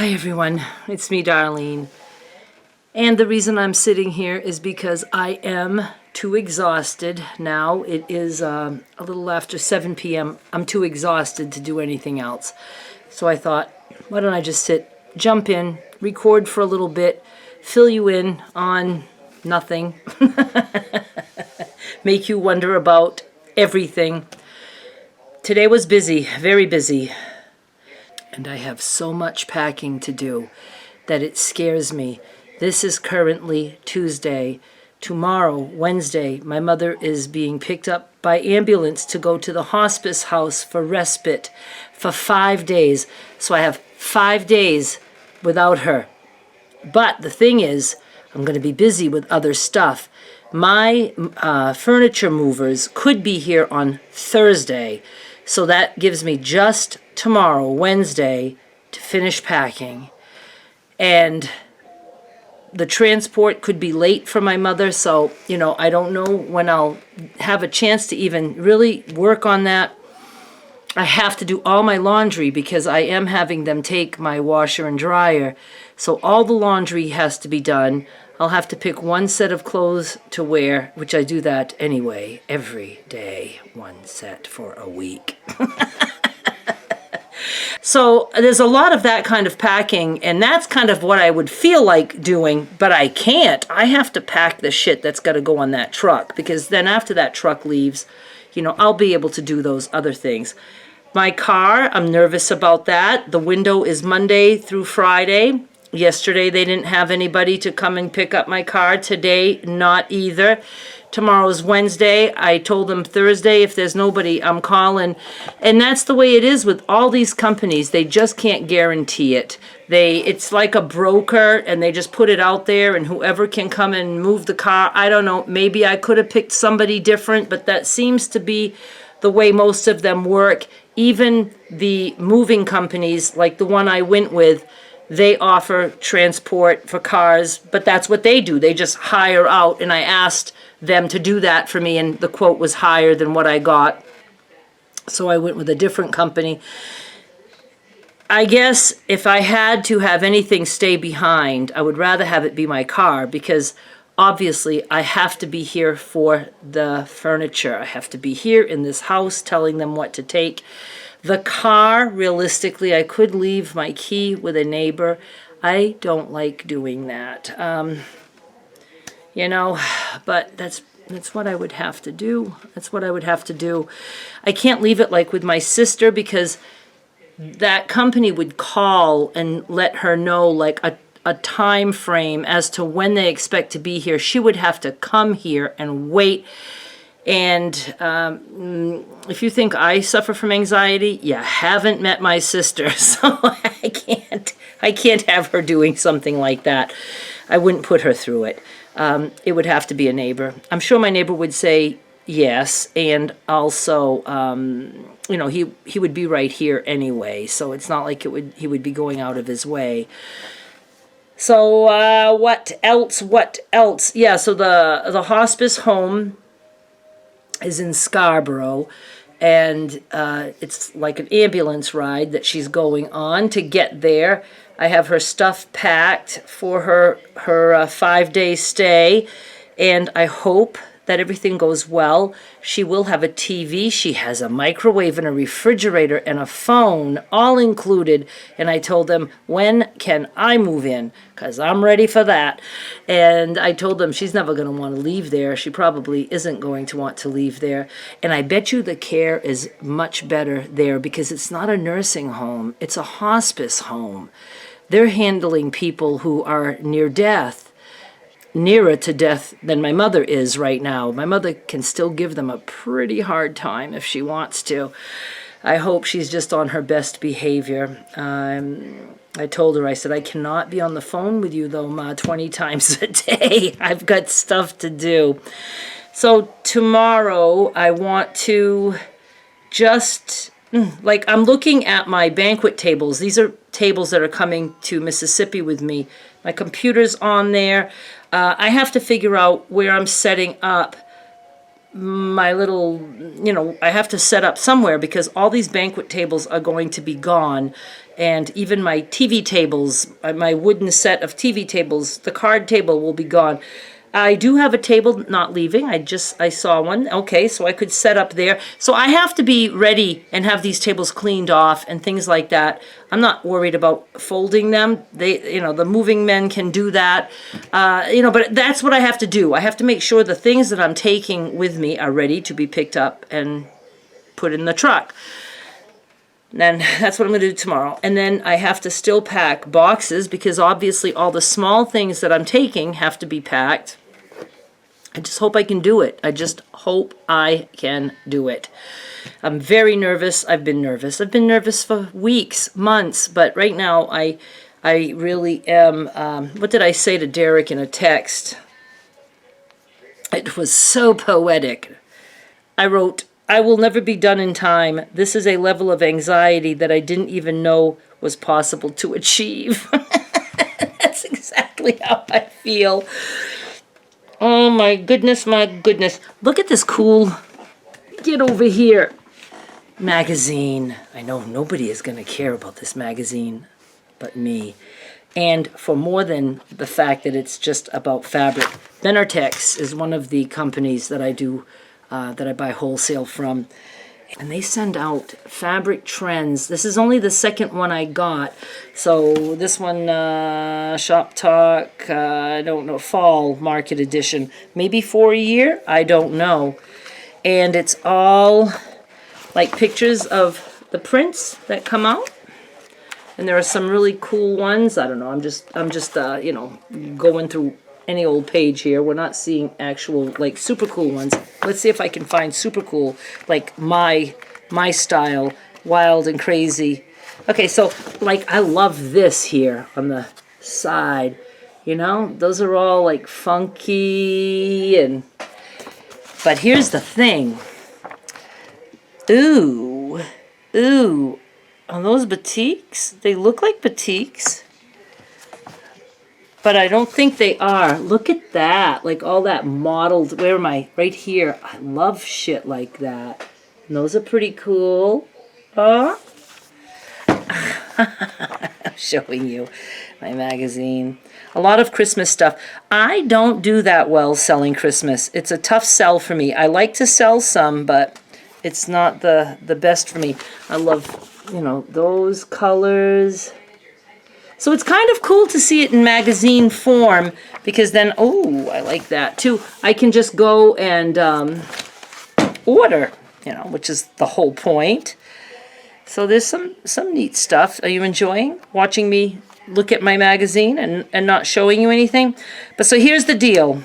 Hi everyone, it's me Darlene, and the reason I'm sitting here is because I am too exhausted now. It is a little after 7 p.m. I'm too exhausted to do anything else. So I thought, why don't I just jump in, record for a little bit, fill you in on nothing, make you wonder about everything. Today was busy, very busy. And I have so much packing to do that it scares me. This is currently Tuesday. Tomorrow, Wednesday, my mother is being picked up by ambulance to go to the hospice house for respite for 5 days. So I have 5 days without her. But the thing is, I'm going to be busy with other stuff. My furniture movers could be here on Thursday. So that gives me just tomorrow, Wednesday, to finish packing. And the transport could be late for my mother, so, I don't know when I'll have a chance to even really work on that. I have to do all my laundry because I am having them take my washer and dryer. So all the laundry has to be done. I'll have to pick one set of clothes to wear, which I do that anyway, every day, one set for a week. So there's a lot of that kind of packing, and that's kind of what I would feel like doing, but I can't. I have to pack the shit that's got to go on that truck, because then after that truck leaves, I'll be able to do those other things. My car, I'm nervous about that. The window is Monday through Friday. Yesterday they didn't have anybody to come and pick up my car. Today, not either. Tomorrow's Wednesday. I told them Thursday, if there's nobody, I'm calling. And that's the way it is with all these companies. They just can't guarantee it. It's like a broker, and they just put it out there, and whoever can come and move the car. I don't know. Maybe I could have picked somebody different, but that seems to be the way most of them work. Even the moving companies, like the one I went with, they offer transport for cars, but that's what they do. They just hire out, and I asked them to do that for me, and the quote was higher than what I got. So I went with a different company. I guess if I had to have anything stay behind, I would rather have it be my car, because obviously I have to be here for the furniture. I have to be here in this house telling them what to take. The car, realistically, I could leave my key with a neighbor. I don't like doing that. But that's what I would have to do. That's what I would have to do. I can't leave it like with my sister, because that company would call and let her know like a time frame as to when they expect to be here. She would have to come here and wait. And if you think I suffer from anxiety, you haven't met my sister. So I can't have her doing something like that. I wouldn't put her through it. It would have to be a neighbor. I'm sure my neighbor would say yes, and also, he would be right here anyway. So it's not like he would be going out of his way. So what else? Yeah. So the hospice home is in Scarborough, and it's like an ambulance ride that she's going on to get there. I have her stuff packed for her 5-day stay, and I hope that everything goes well. She will have a TV. She has a microwave and a refrigerator and a phone, all included. And I told them, when can I move in? Because I'm ready for that. And I told them she's never going to want to leave there. She probably isn't going to want to leave there. And I bet you the care is much better there, because it's not a nursing home. It's a hospice home. They're handling people who are near death. Nearer to death than my mother is right now. My mother can still give them a pretty hard time if she wants to. I hope she's just on her best behavior. I told her, I said, I cannot be on the phone with you, though, Ma, 20 times a day. I've got stuff to do. So tomorrow I want to just, I'm looking at my banquet tables. These are tables that are coming to Mississippi with me. My computer's on there. I have to figure out where I'm setting up my little, I have to set up somewhere, because all these banquet tables are going to be gone. and even my TV tables, my wooden set of TV tables, the card table will be gone. I do have a table not leaving. I saw one. Okay, so I could set up there. So I have to be ready and have these tables cleaned off and things like that. I'm not worried about folding them. The moving men can do that. But that's what I have to do. I have to make sure the things that I'm taking with me are ready to be picked up and put in the truck. And that's what I'm going to do tomorrow. And then I have to still pack boxes because obviously all the small things that I'm taking have to be packed. I just hope I can do it. I just hope I can do it. I'm very nervous. I've been nervous. I've been nervous for weeks, months, but right now I really am. What did I say to Derek in a text? It was so poetic. I wrote, "I will never be done in time. This is a level of anxiety that I didn't even know was possible to achieve." That's exactly how I feel. Oh my goodness, my goodness. Look at this cool, get over here, magazine. I know nobody is going to care about this magazine but me. And for more than the fact that it's just about fabric, Benartex is one of the companies that I do, that I buy wholesale from. And they send out fabric trends. This is only the second one I got. So this one, Shop Talk, I don't know, Fall Market Edition. Maybe for a year? I don't know. And it's all like pictures of the prints that come out. And there are some really cool ones. I don't know. I'm just going through any old page here. We're not seeing actual like super cool ones. Let's see if I can find super cool, like my style, wild and crazy. Okay, so like I love this here on the side. Those are all like funky but here's the thing. Ooh. Are those batiks? They look like batiks. But I don't think they are. Look at that. Like all that modeled. Where am I? Right here. I love shit like that. And those are pretty cool. I'm showing you my magazine. A lot of Christmas stuff. I don't do that well selling Christmas. It's a tough sell for me. I like to sell some, but it's not the best for me. I love, those colors. So it's kind of cool to see it in magazine form because then, I like that too. I can just go and order, which is the whole point. So there's some neat stuff. Are you enjoying watching me look at my magazine and not showing you anything? But so here's the deal.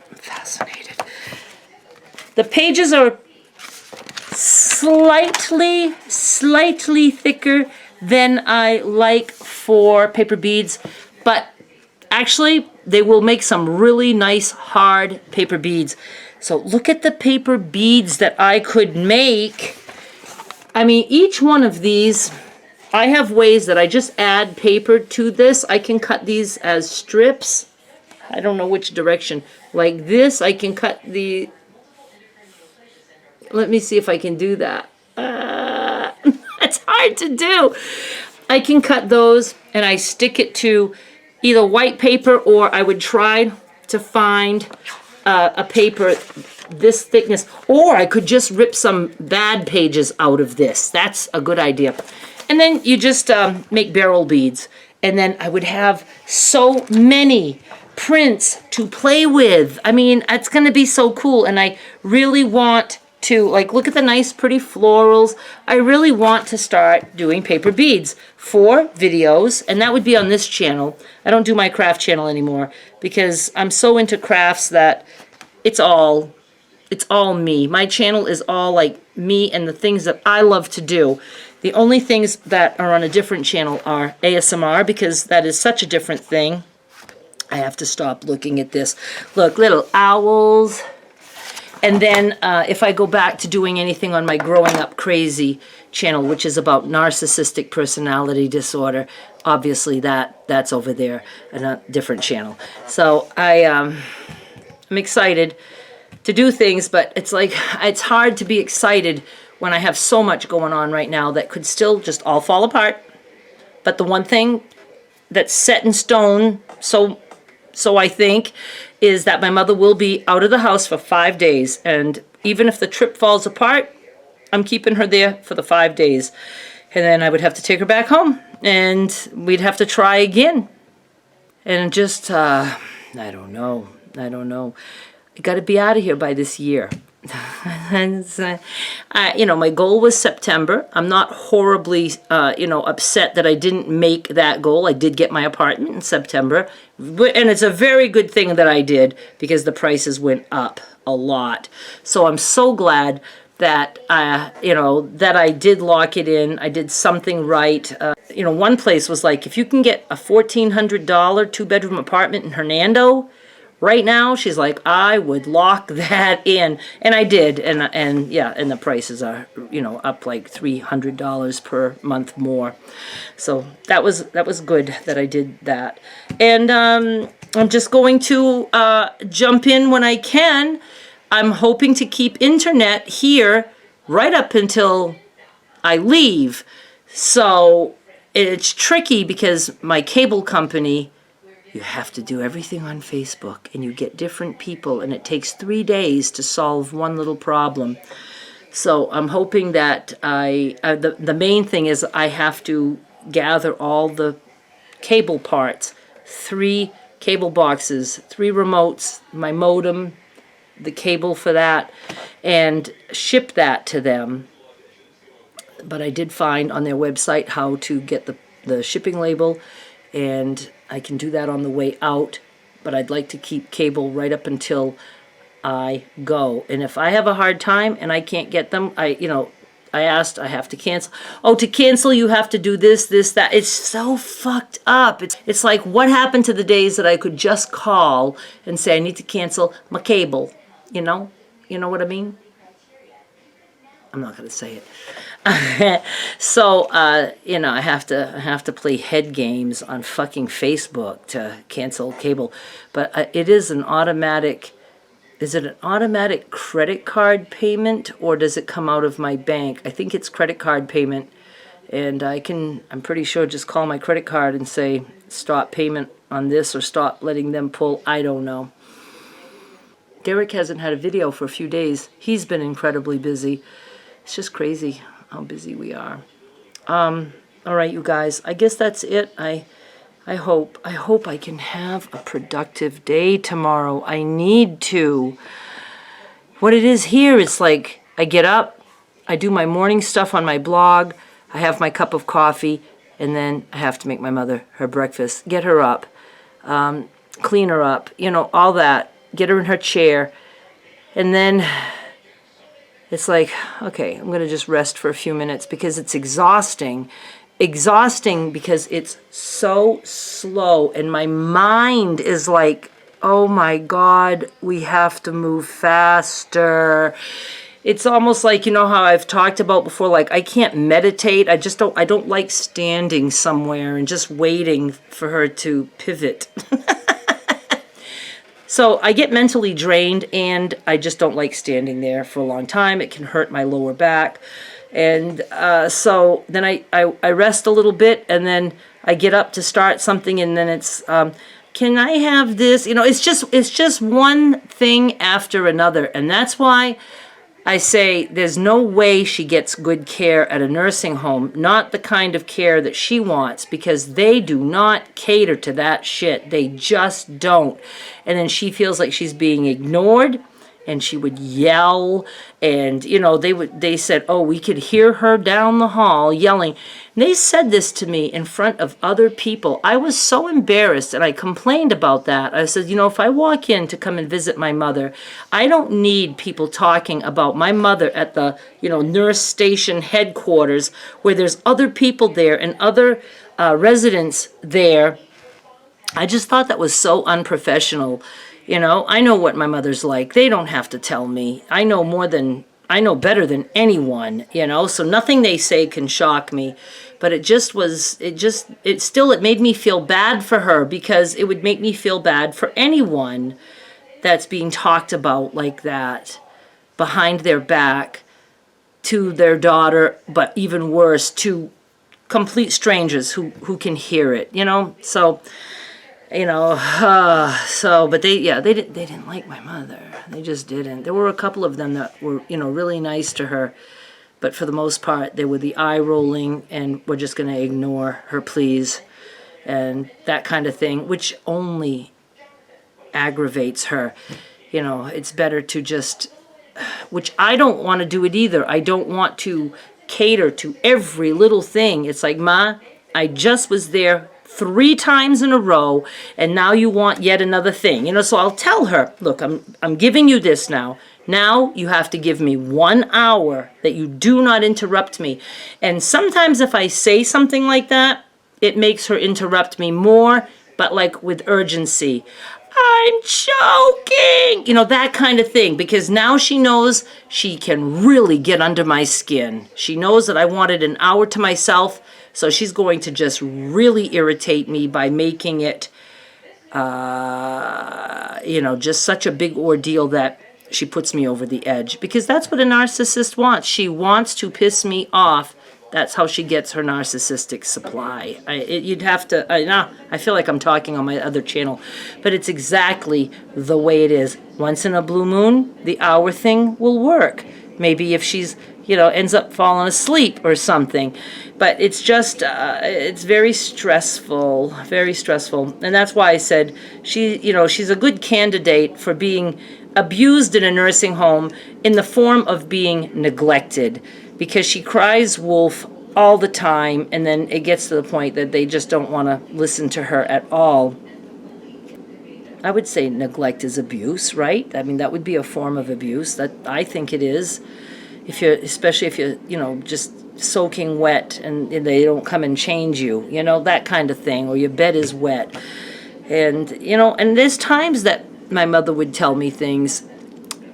I'm fascinated. The pages are slightly thicker than I like for paper beads, but actually they will make some really nice hard paper beads. So look at the paper beads that I could make. I mean, each one of these, I have ways that I just add paper to this. I can cut these as strips. I don't know which direction. Like this, I can cut the... Let me see if I can do that. It's hard to do. I can cut those and I stick it to either white paper, or I would try to find a paper this thickness, or I could just rip some bad pages out of this. That's a good idea. And then you just make barrel beads, and then I would have so many prints to play with. I mean, it's going to be so cool, and I really want to, like, look at the nice pretty florals. I really want to start doing paper beads for videos, and that would be on this channel. I don't do my craft channel anymore because I'm so into crafts that it's all me. My channel is all like me and the things that I love to do. The only things that are on a different channel are ASMR, because that is such a different thing. I have to stop looking at this. Look, little owls. And then if I go back to doing anything on my Growing Up Crazy channel, which is about narcissistic personality disorder, obviously that's over there, a different channel. So I'm excited to do things, but it's like, it's hard to be excited when I have so much going on right now that could still just all fall apart. But the one thing that's set in stone, so I think, is that my mother will be out of the house for 5 days. And even if the trip falls apart, I'm keeping her there for the 5 days. And then I would have to take her back home. And we'd have to try again. And just, I don't know. I got to be out of here by this year. And my goal was September. I'm not horribly, upset that I didn't make that goal. I did get my apartment in September. And it's a very good thing that I did because the prices went up a lot. So I'm so glad that, that I did lock it in. I did something right. One place was like, if you can get a $1,400 2-bedroom apartment in Hernando, right now, she's like, I would lock that in. And I did. And the prices are, up like $300 per month more. So that was good that I did that. And I'm just going to jump in when I can. I'm hoping to keep internet here right up until I leave. So it's tricky because my cable company, you have to do everything on Facebook, and you get different people, and it takes 3 days to solve one little problem. So I'm hoping that the main thing is I have to gather all the cable parts, 3 cable boxes, 3 remotes, my modem, the cable for that, and ship that to them. But I did find on their website how to get the shipping label, and I can do that on the way out, but I'd like to keep cable right up until I go. And if I have a hard time and I can't get them, I asked, I have to cancel. Oh, to cancel, you have to do this, that. It's so fucked up. It's like, what happened to the days that I could just call and say, I need to cancel my cable, You know what I mean? I'm not going to say it. So, I have to play head games on fucking Facebook to cancel cable. But it is an automatic, is it an automatic credit card payment, or does it come out of my bank? I think it's credit card payment. And I'm pretty sure, just call my credit card and say, stop payment on this, or stop letting them pull. I don't know. Derek hasn't had a video for a few days. He's been incredibly busy. It's just crazy how busy we are. All right, you guys. I guess that's it. I hope I can have a productive day tomorrow. I need to. What it is here, it's like I get up, I do my morning stuff on my blog, I have my cup of coffee, and then I have to make my mother her breakfast, get her up, clean her up, all that, get her in her chair, and then it's like, okay, I'm going to just rest for a few minutes because it's exhausting. Exhausting because it's so slow, and my mind is like, oh my God, we have to move faster. It's almost like, how I've talked about before, like I can't meditate. I don't like standing somewhere and just waiting for her to pivot. So I get mentally drained, and I just don't like standing there for a long time. It can hurt my lower back. And so then I rest a little bit, and then I get up to start something, and then it's, can I have this? It's just one thing after another. And that's why I say there's no way she gets good care at a nursing home, not the kind of care that she wants, because they do not cater to that shit. They just don't. And then she feels like she's being ignored, and she would yell, and they said, oh, we could hear her down the hall yelling. And they said this to me in front of other people. I was so embarrassed, and I complained about that. I said, if I walk in to come and visit my mother, I don't need people talking about my mother at the nurse station headquarters, where there's other people there and other residents there. I just thought that was so unprofessional. I know what my mother's like. They don't have to tell me. I know better than anyone, so nothing they say can shock me. But it made me feel bad for her, because it would make me feel bad for anyone that's being talked about like that behind their back to their daughter, but even worse, to complete strangers who can hear it, you know? So, you know, but they didn't like my mother. They just didn't. There were a couple of them that were, you know, really nice to her, but for the most part, they were the eye rolling and we're just going to ignore her pleas and that kind of thing, which only aggravates her. You know, it's better to just, which I don't want to do it either. I don't want to cater to every little thing. It's like, Ma, I just was there 3 times in a row, and now you want yet another thing. You know, so I'll tell her, look, I'm giving you this now. Now you have to give me 1 hour that you do not interrupt me. And sometimes if I say something like that, it makes her interrupt me more, but like with urgency. I'm choking, you know, that kind of thing, because now she knows she can really get under my skin. She knows that I wanted an hour to myself, so she's going to just really irritate me by making it, you know, just such a big ordeal that she puts me over the edge, because that's what a narcissist wants. She wants to piss me off. That's how she gets her narcissistic supply. You'd have to, I feel like I'm talking on my other channel, but it's exactly the way it is. Once in a blue moon, the hour thing will work. Maybe if she's, you know, ends up falling asleep or something. But it's just, it's very stressful, very stressful. And that's why I said she's a good candidate for being abused in a nursing home in the form of being neglected, because she cries wolf all the time, and then it gets to the point that they just don't want to listen to her at all. I would say neglect is abuse, right? I mean, that would be a form of abuse. That I think it is. Especially if you're, you know, just soaking wet and they don't come and change you, you know, that kind of thing, or your bed is wet. And, you know, and there's times that my mother would tell me things,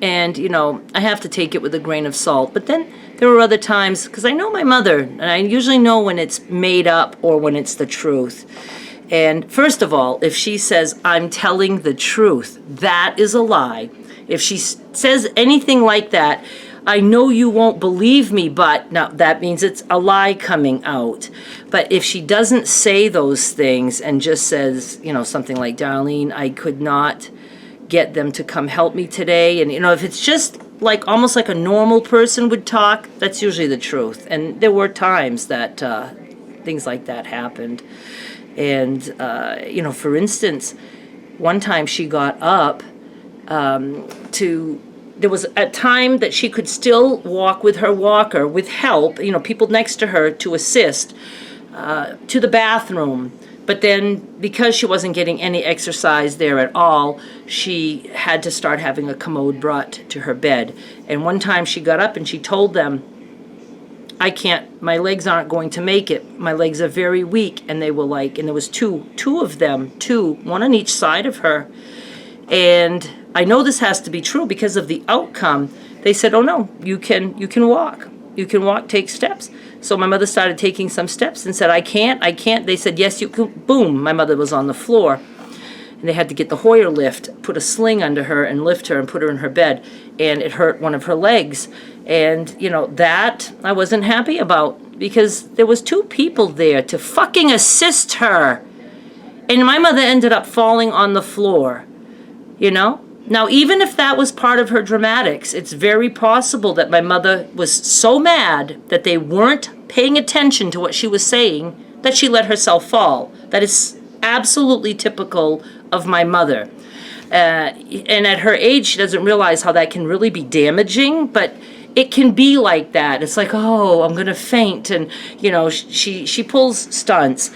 and, you know, I have to take it with a grain of salt. But then there were other times, because I know my mother, and I usually know when it's made up or when it's the truth. And first of all, if she says, I'm telling the truth, that is a lie. If she says anything like that, I know you won't believe me, but now that means it's a lie coming out. But if she doesn't say those things and just says, you know, something like, Darlene, I could not get them to come help me today. And, you know, if it's just like almost like a normal person would talk, that's usually the truth. And there were times that things like that happened. And, you know, for instance, one time she got up there was a time that she could still walk with her walker with help, you know, people next to her to assist, to the bathroom. But then, because she wasn't getting any exercise there at all, she had to start having a commode brought to her bed. And one time she got up and she told them, I can't, my legs aren't going to make it. My legs are very weak. And they were like, and there was two of them, one on each side of her. And I know this has to be true because of the outcome. They said, oh no, you can walk. You can walk, take steps. So my mother started taking some steps and said, I can't. They said, yes, you can. Boom, my mother was on the floor. And they had to get the Hoyer lift, put a sling under her and lift her and put her in her bed. And it hurt one of her legs. And, you know, that I wasn't happy about, because there was 2 people there to fucking assist her. And my mother ended up falling on the floor, you know? Now, even if that was part of her dramatics, it's very possible that my mother was so mad that they weren't paying attention to what she was saying that she let herself fall. That is absolutely typical of my mother. And at her age, she doesn't realize how that can really be damaging, but it can be like that. It's like, oh, I'm going to faint. And, you know, she pulls stunts.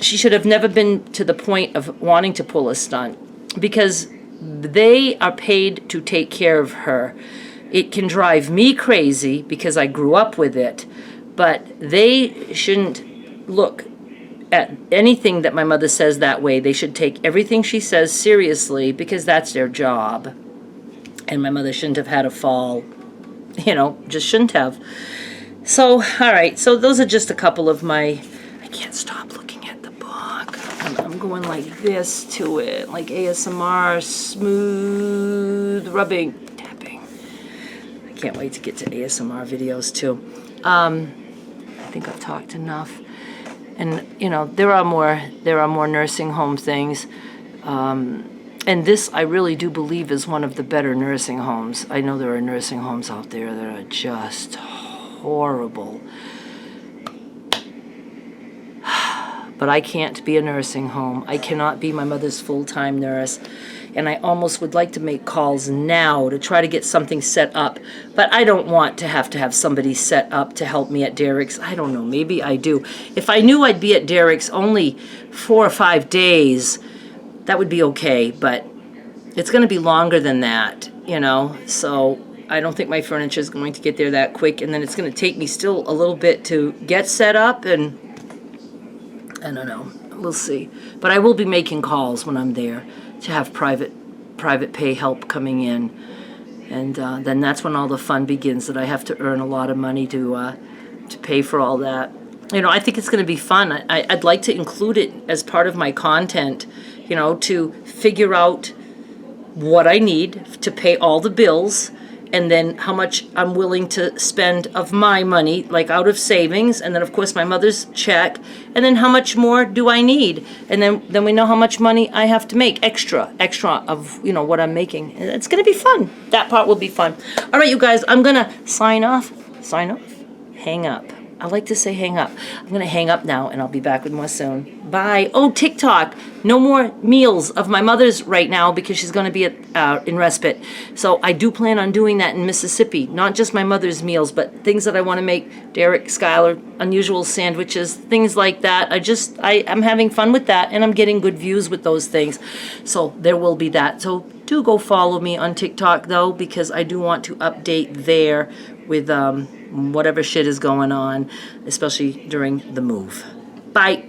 She should have never been to the point of wanting to pull a stunt, because they are paid to take care of her. It can drive me crazy because I grew up with it, but they shouldn't look at anything that my mother says that way. They should take everything she says seriously, because that's their job. And my mother shouldn't have had a fall, you know, just shouldn't have. So, all right, so those are just a couple of my, I can't stop looking at the book. I'm going like this to it, like ASMR, smooth rubbing, tapping. I can't wait to get to ASMR videos too. I think I've talked enough. And, you know, there are more nursing home things. And this, I really do believe, is one of the better nursing homes. I know there are nursing homes out there that are just horrible. But I can't be a nursing home. I cannot be my mother's full-time nurse. And I almost would like to make calls now to try to get something set up. But I don't want to have somebody set up to help me at Derek's. I don't know, maybe I do. If I knew I'd be at Derek's only 4 or 5 days, that would be okay. But it's going to be longer than that, you know. So I don't think my furniture is going to get there that quick. And then it's going to take me still a little bit to get set up, and I don't know. We'll see. But I will be making calls when I'm there to have private pay help coming in. And then that's when all the fun begins, that I have to earn a lot of money to pay for all that. You know, I think it's going to be fun. I'd like to include it as part of my content, you know, to figure out what I need to pay all the bills, and then how much I'm willing to spend of my money, like out of savings, and then of course my mother's check, and then how much more do I need, and then we know how much money I have to make extra of, you know, what I'm making. It's gonna be fun. That part will be fun. All right, you guys, I'm gonna sign off, hang up. I like to say hang up. I'm going to hang up now, and I'll be back with more soon. Bye. Oh, TikTok. No more meals of my mother's right now because she's going to be in respite. So I do plan on doing that in Mississippi. Not just my mother's meals, but things that I want to make. Derek, Skylar, unusual sandwiches, things like that. I'm having fun with that, and I'm getting good views with those things. So there will be that. So do go follow me on TikTok, though, because I do want to update there with whatever shit is going on, especially during the move. Bye.